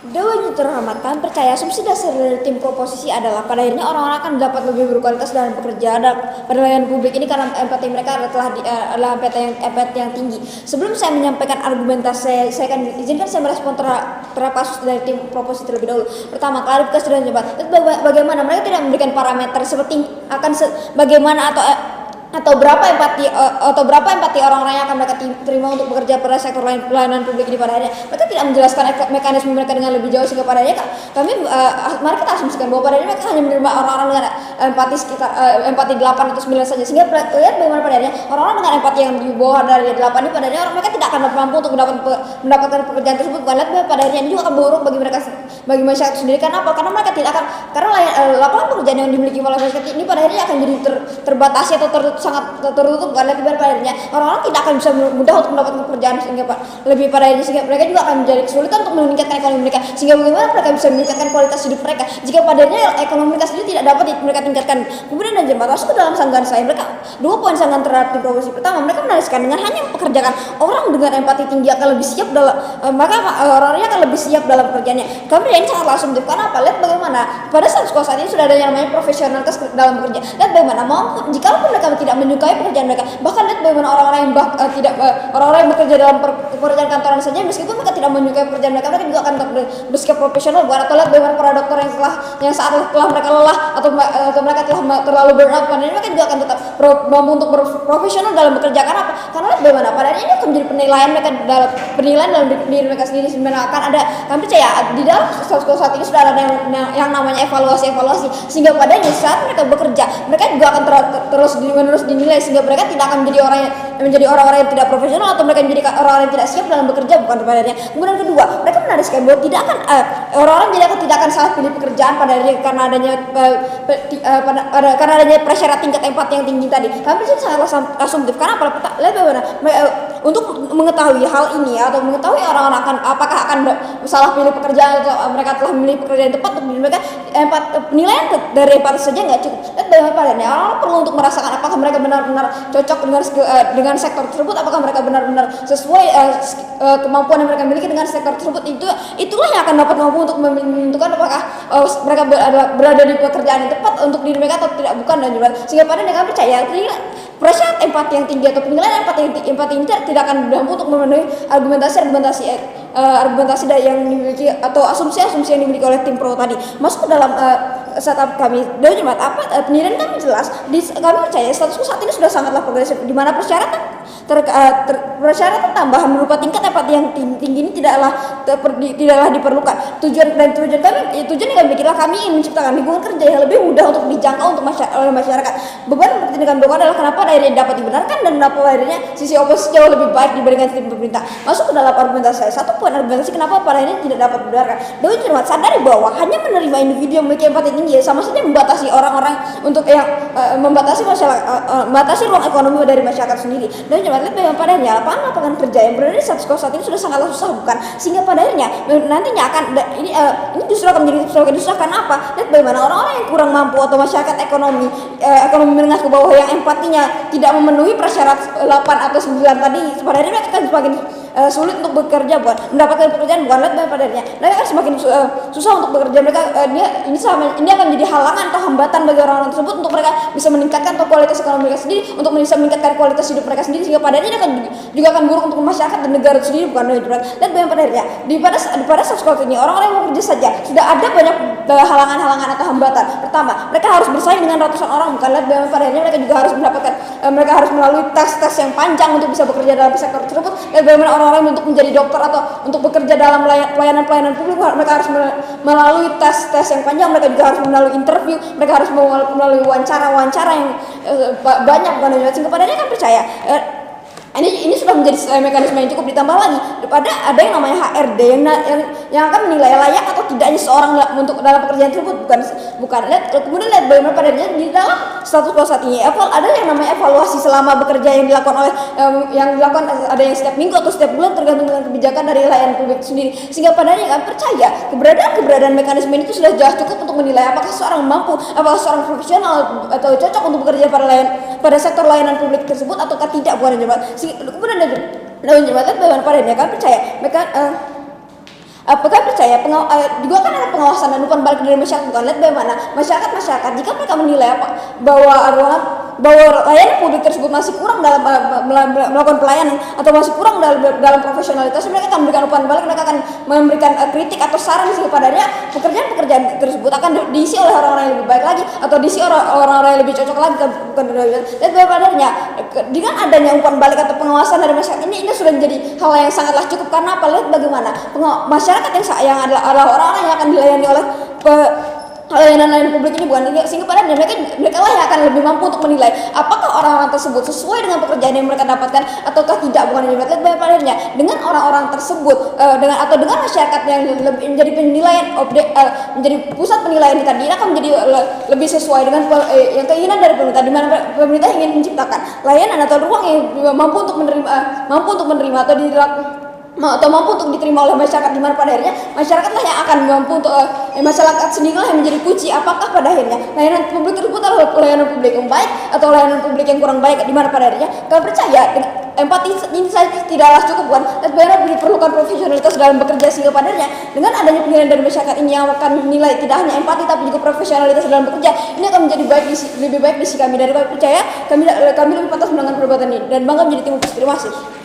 Dewan yang terhormat, kami percaya asumsi dasar dari tim proposisi adalah pada akhirnya orang-orang akan dapat lebih berkualitas dalam bekerja pada layanan publik ini karena empati mereka adalah empati yang tinggi. Sebelum saya menyampaikan argumentasi, saya akan izinkan saya merespon terhadap kasus dari tim proposisi terlebih dahulu. Pertama, klarifikasi dan jabat. Bagaimana mereka tidak memberikan parameter seperti bagaimana atau berapa empati orang-orang yang akan mereka terima untuk bekerja pada sektor pelayanan publik ini pada akhirnya. Mereka tidak menjelaskan mekanisme mereka dengan lebih jauh sehingga pada akhirnya mari kita asumsikan bahwa pada akhirnya mereka hanya menerima orang-orang dengan empati sekitar empati 8 atau 9 saja, sehingga lihat bagaimana pada akhirnya orang-orang dengan empati yang di bawah dari 8 ini pada akhirnya mereka tidak akan mampu untuk mendapatkan pekerjaan tersebut. Bukan lihat pada akhirnya ini juga akan buruk bagi mereka, bagi masyarakat sendiri. Karena apa? Karena mereka tidak akan, karena lapangan pekerjaan yang dimiliki oleh masyarakat ini pada akhirnya akan jadi terbatasi atau sangat tertutup. Karena pada akhirnya orang-orang tidak akan bisa mudah untuk mendapatkan pekerjaan, sehingga lebih pada akhirnya sehingga mereka juga akan menjadi kesulitan untuk meningkatkan ekonomi mereka. Sehingga bagaimana mereka bisa meningkatkan kualitas hidup mereka jika pada akhirnya ekonomi mereka sendiri tidak dapat mereka tingkatkan. Kemudian dan jemaat masuk ke dalam sanggahan saya, mereka 2 poin sanggahan terhadap tim proposisi. Pertama, mereka menariskan dengan hanya mempekerjakan orang dengan empati tinggi akan lebih siap dalam maka orang-orangnya akan lebih siap dalam pekerjaannya. Kami ini sangat asumtif. Karena apa? Lihat bagaimana pada saat ini sudah ada yang namanya profesionalitas dalam bekerja. Lihat bagaimana jika mereka tidak menyukai pekerjaan mereka, bahkan lihat bagaimana orang-orang yang orang-orang yang bekerja dalam pekerjaan kantoran saja, meskipun mereka tidak menyukai pekerjaan mereka juga akan tetap bersikap profesional. Bukan? Atau lihat bagaimana para dokter yang saat telah mereka lelah atau mereka telah terlalu burnout, mereka juga akan tetap mampu untuk berprofesional dalam bekerja. Karena apa? Karena lihat bagaimana pada akhirnya ini akan menjadi penilaian dalam diri mereka sendiri. Sebenarnya akan ada, kami percaya di dalam saat ini sudah ada yang namanya evaluasi, sehingga padanya saat mereka bekerja mereka juga akan terus menerus dinilai, sehingga mereka tidak akan menjadi orang-orang yang tidak profesional atau mereka menjadi orang-orang yang tidak siap dalam bekerja. Bukan padanya. Kemudian kedua, mereka menariskan bahwa tidak akan orang-orang tidak akan salah pilih pekerjaan pada karena adanya pressure tingkat empati yang tinggi tadi. Kami sih sangat asumtif. Karena lihat bagaimana untuk mengetahui hal ini atau mengetahui orang-orang apakah akan salah pilih pekerjaan atau mereka telah memilih pekerjaan yang tepat, untuk mereka penilaian dari empati saja nggak cukup. Lihat bagaimana padanya orang perlu untuk merasakan apakah mereka benar-benar cocok dengan sektor tersebut, apakah mereka benar-benar sesuai kemampuan yang mereka miliki dengan sektor tersebut. Itulah yang akan dapat mampu untuk menentukan apakah mereka berada di pekerjaan yang tepat untuk diri mereka atau tidak, bukan. Dan juga sehingga pada mereka percaya prasyarat empati yang tinggi atau penilaian empati ini tidak akan mampu untuk memenuhi argumentasi yang dimiliki atau asumsi yang dimiliki oleh tim pro tadi. Masuk ke dalam setup kami dari jemaat penilaian kami jelas. Kami percaya statusku saat ini sudah sangatlah progresif, di mana persyaratan tambahan berupa tingkat empati yang tinggi ini tidaklah diperlukan. Tujuan yang kami pikirlah kami ingin menciptakan lingkungan kerja yang lebih mudah untuk dijangkau oleh masyarakat. Beban pertindakan blok adalah kenapa akhirnya dapat dibenarkan dan kenapa akhirnya sisi oposisi jauh lebih baik dibandingkan sistem pemerintah. Masuk ke dalam argumentasi saya, satu poin argumentasi kenapa pada ini tidak dapat dibenarkan. Dewan cermat sadari bahwa hanya menerima individu yang memiliki empati tinggi sama saja membatasi orang-orang untuk yang membatasi ruang ekonomi dari masyarakat sendiri. Dewan cermat lihat bagaimana padanya lapangan kerja yang berada di status quo saat ini sudah sangatlah susah, bukan? Sehingga pada akhirnya nantinya akan ini justru akan menjadi semakin susah. Karena apa? Lihat bagaimana orang-orang yang kurang mampu atau masyarakat ekonomi menengah ke bawah yang empatinya tidak memenuhi prasyarat 8 atau 9 tadi, pada akhirnya mereka akan semakin sulit untuk bekerja, bukan mendapatkan pekerjaan. Bukan lihat pada akhirnya mereka akan semakin susah untuk bekerja. Mereka ini akan menjadi halangan atau hambatan bagi orang-orang tersebut untuk mereka bisa meningkatkan atau kualitas ekonomi mereka sendiri, untuk bisa meningkatkan kualitas hidup mereka sendiri, sehingga pada akhirnya juga akan buruk untuk masyarakat dan negara itu sendiri. Bukan lihat pada akhirnya pada sekolah ini orang-orang yang bekerja saja sudah ada banyak halangan-halangan atau hambatan. Pertama, mereka harus bersaing dengan ratusan orang. Bukan lihat pada akhirnya mereka juga harus mereka harus melalui tes yang panjang untuk bisa bekerja dalam sektor tersebut. Dan bagaimana orang-orang untuk menjadi dokter atau untuk bekerja dalam pelayanan publik, mereka harus melalui tes yang panjang. Mereka juga harus melalui interview, mereka harus melalui wawancara yang banyak. Bukan sehingga padanya kan percaya ini sudah menjadi mekanisme yang cukup. Ditambah lagi pada ada yang namanya HRD yang akan menilai layak atau tidaknya seorang untuk dalam pekerjaan tersebut. Bukan kemudian lihat bagaimana pada di dalam status quo saat ini ada yang namanya evaluasi selama bekerja yang dilakukan ada yang setiap minggu atau setiap bulan, tergantung dengan kebijakan dari layanan publik sendiri. Sehingga padanya kan percaya keberadaan mekanisme itu sudah jelas cukup untuk menilai apakah seorang mampu, apakah seorang profesional atau cocok untuk bekerja pada sektor layanan publik tersebut ataukah tidak. Bukan jemaat. Kemudian Dewan Jemaat bagaimana padanya kan percaya mereka apakah percaya juga kan ada pengawasan dan umpan balik dari masyarakat, bukan lihat bagaimana masyarakat jika mereka menilai bahwa layanan publik tersebut masih kurang dalam melakukan pelayanan atau masih kurang dalam profesionalitas, mereka akan memberikan umpan balik, mereka akan memberikan kritik atau saran sih kepadanya. Pekerjaan tersebut akan diisi oleh orang-orang yang lebih baik lagi atau diisi orang-orang yang lebih cocok lagi. Dan sebenarnya dengan adanya umpan balik atau pengawasan dari masyarakat ini sudah menjadi hal yang sangatlah cukup. Karena apa? Lihat bagaimana masyarakat yang adalah orang-orang yang akan dilayani oleh layanan publik ini, bukan, sehingga pada mereka lah yang akan lebih mampu untuk menilai apakah orang-orang tersebut sesuai dengan pekerjaan yang mereka dapatkan ataukah tidak. Bukan lihat padannya dengan orang-orang tersebut dengan masyarakat yang lebih menjadi penilaian menjadi pusat penilaian kita, dia akan menjadi lebih sesuai dengan yang keinginan dari pemerintah, di mana pemerintah ingin menciptakan layanan atau ruang yang mampu untuk menerima atau mampu untuk diterima oleh masyarakat, di mana pada akhirnya masyarakatlah yang akan mampu untuk masyarakat sendirilah yang menjadi kunci apakah pada akhirnya layanan publik tersebut adalah layanan publik yang baik atau layanan publik yang kurang baik, di mana pada akhirnya kami percaya empati ini saja tidaklah cukup, bukan, dan sebenarnya diperlukan profesionalitas dalam bekerja, sehingga pada akhirnya dengan adanya penilaian dari masyarakat ini yang akan menilai tidak hanya empati tapi juga profesionalitas dalam bekerja, ini akan menjadi lebih baik di sisi kami. Dari kami percaya kami lebih pantas menangani perbuatan ini dan bangga menjadi tim Terima kasih.